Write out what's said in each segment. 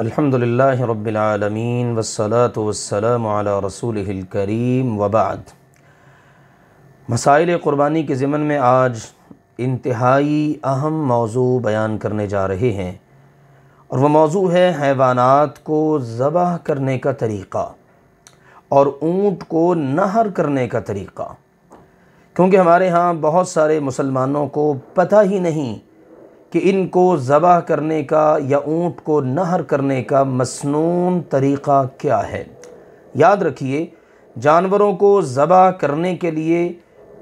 الحمدللہ رب العالمین والصلاة والسلام علی رسولہ الکریم وبعد۔ مسائل قربانی کے ضمن میں آج انتہائی اہم موضوع بیان کرنے جا رہے ہیں، اور وہ موضوع ہے حیوانات کو ذبح کرنے کا طریقہ اور اونٹ کو نحر کرنے کا طریقہ، کیونکہ ہمارے ہاں بہت سارے مسلمانوں کو پتہ ہی نہیں کہ ان کو ذبح کرنے کا یا اونٹ کو نحر کرنے کا مسنون طریقہ کیا ہے۔ یاد رکھیے، جانوروں کو ذبح کرنے کے لیے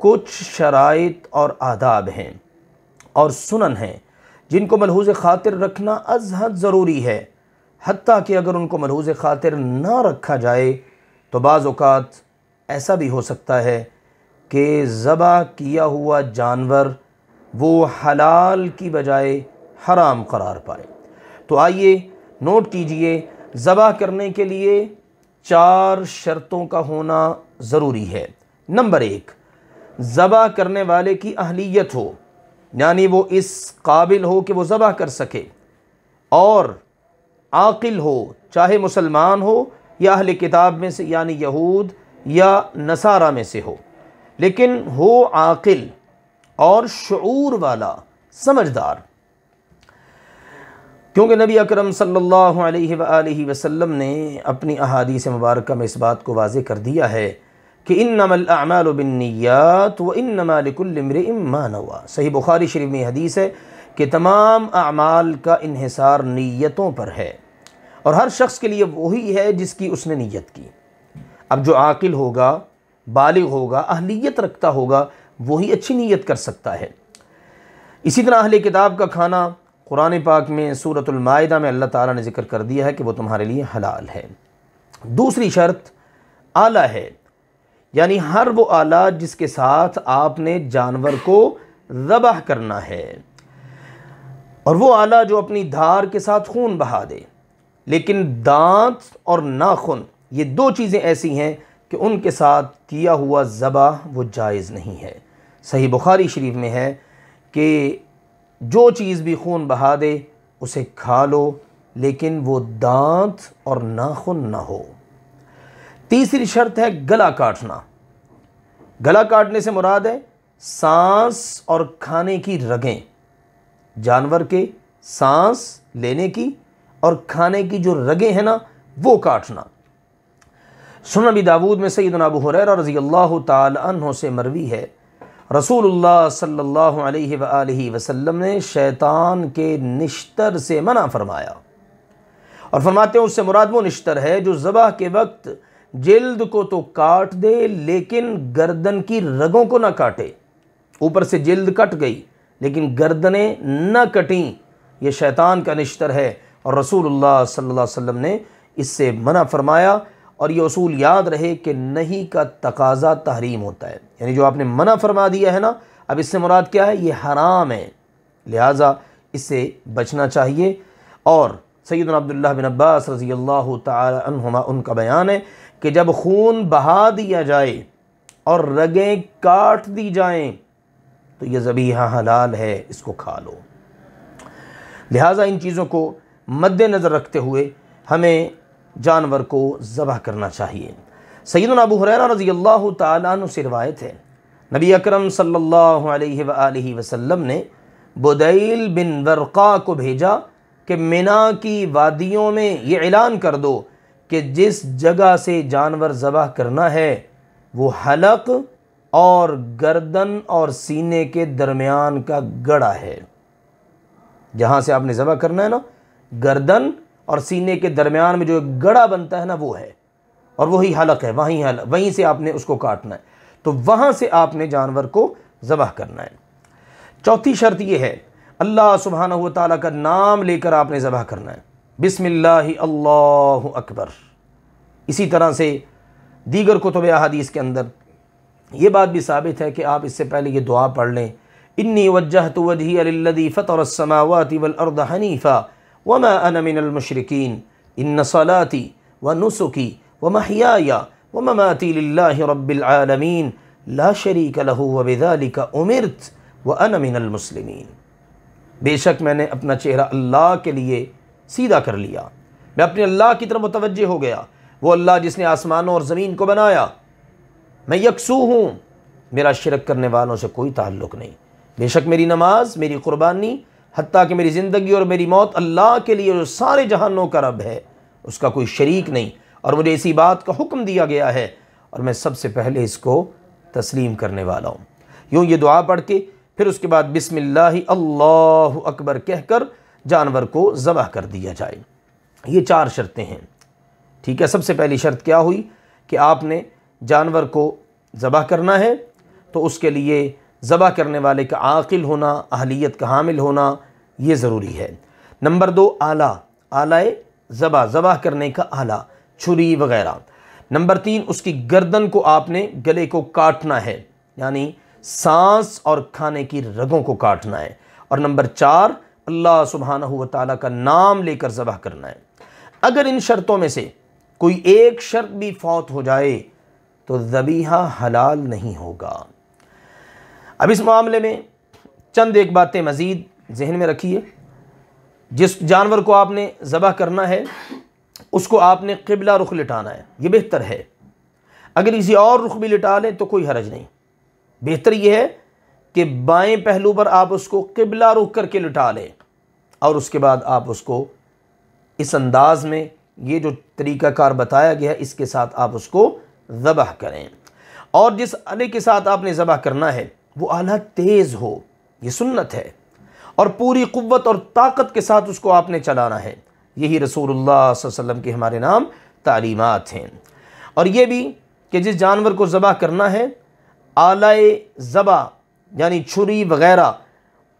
کچھ شرائط اور آداب ہیں اور سنن ہیں جن کو ملحوظ خاطر رکھنا از حد ضروری ہے، حتیٰ کہ اگر ان کو ملحوظ خاطر نہ رکھا جائے تو بعض اوقات ایسا بھی ہو سکتا ہے کہ ذبح کیا ہوا جانور وہ حلال کی بجائے حرام قرار پائے۔ تو آئیے نوٹ کیجئے، ذبح کرنے کے لیے 4 شرطوں کا ہونا ضروری ہے۔ نمبر 1، ذبح کرنے والے کی اہلیت ہو، یعنی وہ اس قابل ہو کہ وہ ذبح کر سکے، اور عاقل ہو، چاہے مسلمان ہو یا اہل کتاب میں سے یعنی یہود یا نصارہ میں سے ہو، لیکن ہو عاقل اور شعور والا، سمجھدار، کیونکہ نبی اکرم صلی اللہ علیہ وآلہ وسلم نے اپنی احادیث مبارکہ میں اس بات کو واضح کر دیا ہے کہ انما الاعمال بالنیات وانما لکل امرئ ما نوى۔ صحیح بخاری شریف میں حدیث ہے کہ تمام اعمال کا انحصار نیتوں پر ہے، اور ہر شخص کے لیے وہی ہے جس کی اس نے نیت کی۔ اب جو عاقل ہوگا، بالغ ہوگا، اہلیت رکھتا ہوگا، وہی اچھی نیت کر سکتا ہے۔ اسی طرح اہل کتاب کا کھانا قرآن پاک میں سورۃ المائدہ میں اللہ تعالیٰ نے ذکر کر دیا ہے کہ وہ تمہارے لیے حلال ہے۔ دوسری شرط آلہ ہے، یعنی ہر وہ آلہ جس کے ساتھ آپ نے جانور کو ذبح کرنا ہے، اور وہ آلہ جو اپنی دھار کے ساتھ خون بہا دے، لیکن دانت اور ناخن یہ 2 چیزیں ایسی ہیں کہ ان کے ساتھ کیا ہوا ذبح وہ جائز نہیں ہے۔ صحیح بخاری شریف میں ہے کہ جو چیز بھی خون بہا دے اسے کھا لو، لیکن وہ دانت اور ناخن نہ ہو۔ تیسری شرط ہے گلا کاٹنا۔ گلا کاٹنے سے مراد ہے سانس اور کھانے کی رگیں، جانور کے سانس لینے کی اور کھانے کی جو رگیں ہیں نا وہ کاٹنا۔ سنن ابی داود میں سیدنا ابو ہریرہ رضی اللہ تعالی عنہ سے مروی ہے، رسول اللہ صلی اللہ علیہ وآلہ وسلم نے شیطان کے نشتر سے منع فرمایا، اور فرماتے ہیں اس سے مراد وہ نشتر ہے جو ذبح کے وقت جلد کو تو کاٹ دے لیکن گردن کی رگوں کو نہ کاٹے۔ اوپر سے جلد کٹ گئی لیکن گردنیں نہ کٹیں، یہ شیطان کا نشتر ہے، اور رسول اللہ صلی اللہ علیہ وسلم نے اس سے منع فرمایا۔ اور یہ اصول یاد رہے کہ نہیں کا تقاضا تحریم ہوتا ہے، یعنی جو آپ نے منع فرما دیا ہے نا، اب اس سے مراد کیا ہے؟ یہ حرام ہے، لہٰذا اس سے بچنا چاہیے۔ اور سیدنا عبداللہ بن عباس رضی اللہ تعالی عنہما ان کا بیان ہے کہ جب خون بہا دیا جائے اور رگیں کاٹ دی جائیں تو یہ ذبیحہ حلال ہے، اس کو کھا لو۔ لہٰذا ان چیزوں کو مد نظر رکھتے ہوئے ہمیں جانور کو ذبح کرنا چاہیے۔ سیدنا ابو ہریرہ رضی اللہ تعالیٰ عنہ سے روایت ہے، نبی اکرم صلی اللہ علیہ وآلہ وسلم نے بدیل بن ورقا کو بھیجا کہ مینا کی وادیوں میں یہ اعلان کر دو کہ جس جگہ سے جانور ذبح کرنا ہے وہ حلق اور گردن اور سینے کے درمیان کا گڑھا ہے۔ جہاں سے آپ نے ذبح کرنا ہے نا، گردن اور سینے کے درمیان میں جو ایک گڑھا بنتا ہے نا وہ ہے، اور وہی حلق ہے، وہیں سے آپ نے اس کو کاٹنا ہے، تو وہاں سے آپ نے جانور کو ذبح کرنا ہے۔ چوتھی شرط یہ ہے، اللہ سبحانہ و تعالیٰ کا نام لے کر آپ نے ذبح کرنا ہے، بسم اللہ اللہ اکبر۔ اسی طرح سے دیگر کتب احادیث کے اندر یہ بات بھی ثابت ہے کہ آپ اس سے پہلے یہ دعا پڑھ لیں، انی وجہت وجہی للذی فطر السماوات والارض حنیفا وما انا من المشرکین ان صلاتی ونسکی ومحیای ومماتی للہ رب العالمین لا شریک لہ وبذالک امرت وانا من المسلمین۔ بے شک میں نے اپنا چہرہ اللہ کے لیے سیدھا کر لیا، میں اپنے اللہ کی طرف متوجہ ہو گیا، وہ اللہ جس نے آسمانوں اور زمین کو بنایا، میں یکسو ہوں، میرا شرک کرنے والوں سے کوئی تعلق نہیں، بے شک میری نماز، میری قربانی، حتیٰ کہ میری زندگی اور میری موت اللہ کے لیے جو سارے جہانوں کا رب ہے، اس کا کوئی شریک نہیں، اور مجھے اسی بات کا حکم دیا گیا ہے اور میں سب سے پہلے اس کو تسلیم کرنے والا ہوں۔ یوں یہ دعا پڑھ کے پھر اس کے بعد بسم اللہ اللہ اکبر کہہ کر جانور کو ذبح کر دیا جائے۔ یہ 4 شرطیں ہیں، ٹھیک ہے۔ سب سے پہلی شرط کیا ہوئی کہ آپ نے جانور کو ذبح کرنا ہے، تو اس کے لیے ذبح کرنے والے کا عاقل ہونا، اہلیت کا حامل ہونا یہ ضروری ہے۔ نمبر 2 آلہ ذبح کرنے کا آلہ، چھری وغیرہ۔ نمبر 3 اس کی گردن کو آپ نے گلے کو کاٹنا ہے، یعنی سانس اور کھانے کی رگوں کو کاٹنا ہے۔ اور نمبر 4 اللہ سبحانہ و تعالیٰ کا نام لے کر ذبح کرنا ہے۔ اگر ان شرطوں میں سے کوئی ایک شرط بھی فوت ہو جائے تو ذبیحہ حلال نہیں ہوگا۔ اب اس معاملے میں چند ایک باتیں مزید ذہن میں رکھیے۔ جس جانور کو آپ نے ذبح کرنا ہے اس کو آپ نے قبلہ رخ لٹانا ہے، یہ بہتر ہے۔ اگر کسی اور رخ بھی لٹا لیں تو کوئی حرج نہیں، بہتر یہ ہے کہ بائیں پہلو پر آپ اس کو قبلہ رخ کر کے لٹا لیں، اور اس کے بعد آپ اس کو اس انداز میں، یہ جو طریقہ کار بتایا گیا ہے اس کے ساتھ آپ اس کو ذبح کریں۔ اور جس آلے کے ساتھ آپ نے ذبح کرنا ہے وہ آلہ تیز ہو، یہ سنت ہے، اور پوری قوت اور طاقت کے ساتھ اس کو آپ نے چلانا ہے۔ یہی رسول اللہ صلی اللہ علیہ وسلم کے ہمارے نام تعلیمات ہیں۔ اور یہ بھی کہ جس جانور کو ذبح کرنا ہے، آلہ ذبح یعنی چھری وغیرہ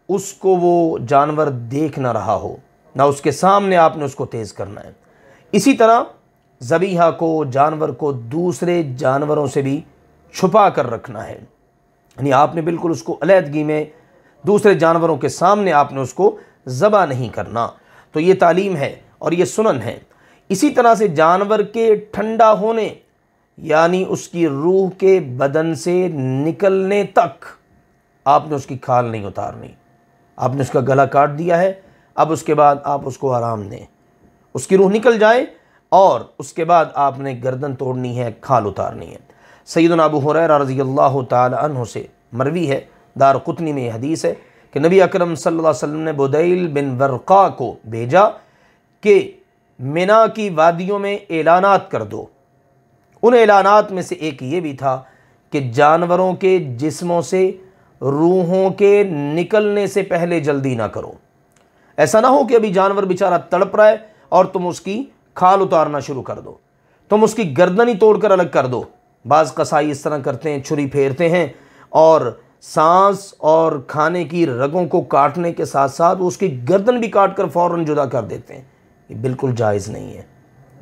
اس کو وہ جانور دیکھ نہ رہا ہو، نہ اس کے سامنے آپ نے اس کو تیز کرنا ہے۔ اسی طرح ذبیحہ کو، جانور کو دوسرے جانوروں سے بھی چھپا کر رکھنا ہے، یعنی آپ نے بالکل اس کو علیحدگی میں دوسرے جانوروں کے سامنے آپ نے اس کو ذبح نہیں کرنا۔ تو یہ تعلیم ہے اور یہ سنن ہے۔ اسی طرح سے جانور کے ٹھنڈا ہونے یعنی اس کی روح کے بدن سے نکلنے تک آپ نے اس کی کھال نہیں اتارنی۔ آپ نے اس کا گلا کاٹ دیا ہے، اب اس کے بعد آپ اس کو آرام دیں، اس کی روح نکل جائے، اور اس کے بعد آپ نے گردن توڑنی ہے، کھال اتارنی ہے۔ سیدنا ابو ہریرہ رضی اللہ تعالی عنہ سے مروی ہے، دارقطنی میں یہ حدیث ہے کہ نبی اکرم صلی اللہ علیہ وسلم نے بدیل بن ورقا کو بھیجا کہ منا کی وادیوں میں اعلانات کر دو۔ ان اعلانات میں سے ایک یہ بھی تھا کہ جانوروں کے جسموں سے روحوں کے نکلنے سے پہلے جلدی نہ کرو۔ ایسا نہ ہو کہ ابھی جانور بیچارہ تڑپ رہا ہے اور تم اس کی کھال اتارنا شروع کر دو، تم اس کی گردن ہی توڑ کر الگ کر دو۔ بعض قصائی اس طرح کرتے ہیں، چھری پھیرتے ہیں اور سانس اور کھانے کی رگوں کو کاٹنے کے ساتھ ساتھ اس کی گردن بھی کاٹ کر فوراً جدا کر دیتے ہیں۔ یہ بالکل جائز نہیں ہے،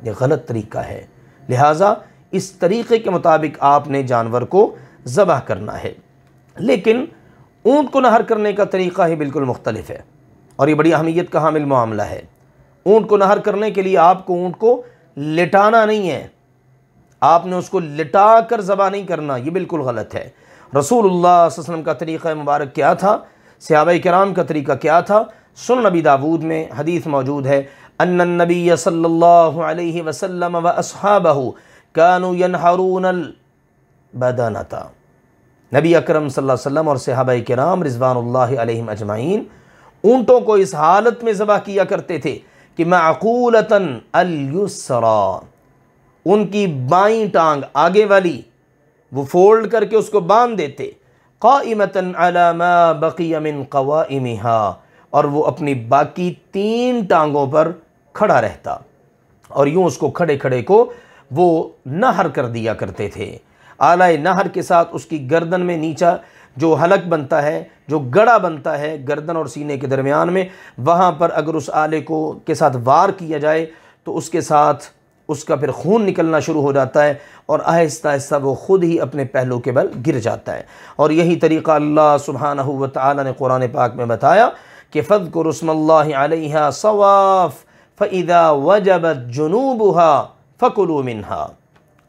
یہ غلط طریقہ ہے۔ لہٰذا اس طریقے کے مطابق آپ نے جانور کو ذبح کرنا ہے۔ لیکن اونٹ کو نہر کرنے کا طریقہ ہی بالکل مختلف ہے، اور یہ بڑی اہمیت کا حامل معاملہ ہے۔ اونٹ کو نہر کرنے کے لیے آپ کو اونٹ کو لٹانا نہیں ہے، آپ نے اس کو لٹا کر ذبح نہیں کرنا، یہ بالکل غلط ہے۔ رسول اللہ صلی اللہ علیہ وسلم کا طریقہ مبارک کیا تھا، صحابہ کرام کا طریقہ کیا تھا؟ سنن نبی داود میں حدیث موجود ہے، ان النبی صلی اللہ علیہ وسلم و اصحابہ كانوا ينحرون البدنۃ۔ نبی اکرم صلی اللہ علیہ وسلم اور صحابہ کرام رضوان اللہ علیہم اجمعین اونٹوں کو اس حالت میں ذبح کیا کرتے تھے کہ معقولۃ الیسریٰ، ان کی بائیں ٹانگ آگے والی وہ فولڈ کر کے اس کو باندھ دیتے، قائمۃ علی ما بقی من قوائمہا، اور وہ اپنی باقی 3 ٹانگوں پر کھڑا رہتا، اور یوں اس کو کھڑے کھڑے کو وہ نہر کر دیا کرتے تھے۔ آلہ نہر کے ساتھ اس کی گردن میں نیچا جو حلق بنتا ہے، جو گڑا بنتا ہے گردن اور سینے کے درمیان میں، وہاں پر اگر اس آلے کو کے ساتھ وار کیا جائے تو اس کے ساتھ اس کا پھر خون نکلنا شروع ہو جاتا ہے، اور آہستہ آہستہ وہ خود ہی اپنے پہلو کے بل گر جاتا ہے۔ اور یہی طریقہ اللہ سبحانہ و تعالی نے قرآن پاک میں بتایا کہ فَاذْكُرُوا اسْمَ اللَّهِ عَلَيْهَا صَوَافَ فَإِذَا وَجَبَتْ جُنُوبُهَا فَكُلُوا مِنْهَا۔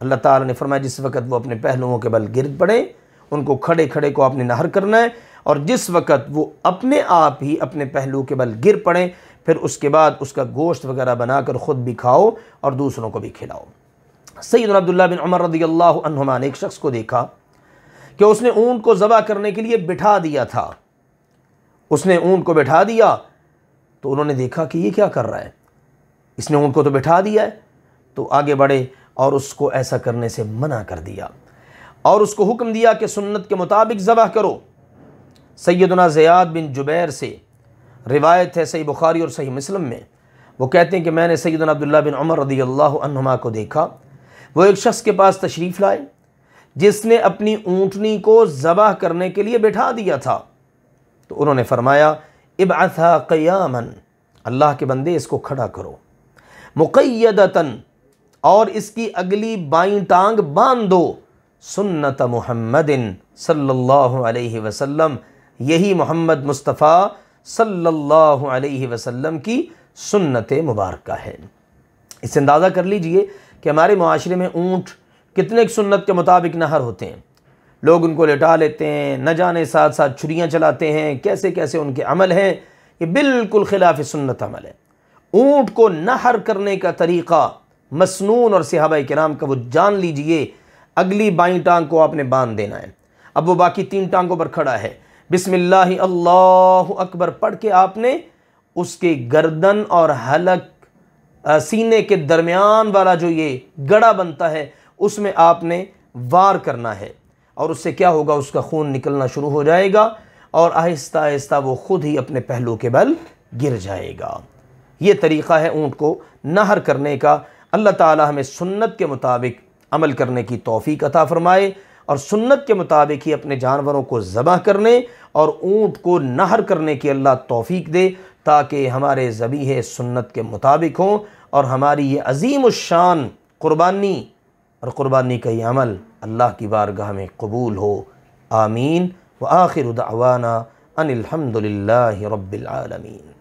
اللہ تعالیٰ نے فرمایا جس وقت وہ اپنے پہلوؤں کے بل گرد پڑیں، ان کو کھڑے کھڑے کو آپ نے نہر کرنا ہے، اور جس وقت وہ اپنے آپ ہی اپنے پہلو کے بل گر پڑیں پھر اس کے بعد اس کا گوشت وغیرہ بنا کر خود بھی کھاؤ اور دوسروں کو بھی کھلاؤ۔ سیدنا عبداللہ بن عمر رضی اللہ عنہما نے ایک شخص کو دیکھا کہ اس نے اونٹ کو ذبح کرنے کے لیے بٹھا دیا تھا۔ اس نے اونٹ کو بٹھا دیا تو انہوں نے دیکھا کہ یہ کیا کر رہا ہے، اس نے اونٹ کو تو بٹھا دیا ہے، تو آگے بڑھے اور اس کو ایسا کرنے سے منع کر دیا اور اس کو حکم دیا کہ سنت کے مطابق ذبح کرو۔ سیدنا زیاد بن جبیر سے روایت ہے صحیح بخاری اور صحیح مسلم میں، وہ کہتے ہیں کہ میں نے سیدنا عبداللہ بن عمر رضی اللہ عنہما کو دیکھا، وہ ایک شخص کے پاس تشریف لائے جس نے اپنی اونٹنی کو ذبح کرنے کے لیے بٹھا دیا تھا، تو انہوں نے فرمایا ابعثھا قیاما، اللہ کے بندے اس کو کھڑا کرو، مقیدتاً، اور اس کی اگلی بائیں ٹانگ باندھ دو، سنت محمد صلی اللہ علیہ وسلم، یہی محمد مصطفیٰ صلی اللہ علیہ وسلم کی سنت مبارکہ ہے۔ اس سے اندازہ کر لیجئے کہ ہمارے معاشرے میں اونٹ کتنے سنت کے مطابق نہر ہوتے ہیں، لوگ ان کو لٹا لیتے ہیں، نہ جانے ساتھ ساتھ چھریاں چلاتے ہیں، کیسے کیسے ان کے عمل ہیں، یہ بالکل خلاف سنت عمل ہے۔ اونٹ کو نہر کرنے کا طریقہ مسنون اور صحابہ کرام کا وہ جان لیجئے، اگلی بائیں ٹانگ کو آپ نے باندھ دینا ہے، اب وہ باقی 3 ٹانگوں پر کھڑا ہے، بسم اللہ اللہ اکبر پڑھ کے آپ نے اس کے گردن اور حلق سینے کے درمیان والا جو یہ گڑا بنتا ہے اس میں آپ نے وار کرنا ہے، اور اس سے کیا ہوگا، اس کا خون نکلنا شروع ہو جائے گا اور آہستہ آہستہ وہ خود ہی اپنے پہلو کے بل گر جائے گا۔ یہ طریقہ ہے اونٹ کو نہر کرنے کا۔ اللہ تعالی ہمیں سنت کے مطابق عمل کرنے کی توفیق عطا فرمائے اور سنت کے مطابق ہی اپنے جانوروں کو ذبح کرنے اور اونٹ کو نہر کرنے کی اللہ توفیق دے، تاکہ ہمارے ذبیحے سنت کے مطابق ہوں اور ہماری یہ عظیم الشان قربانی اور قربانی کا یہ عمل اللہ کی بارگاہ میں قبول ہو۔ آمین۔ وآخر دعوانا ان الحمد للہ رب العالمین۔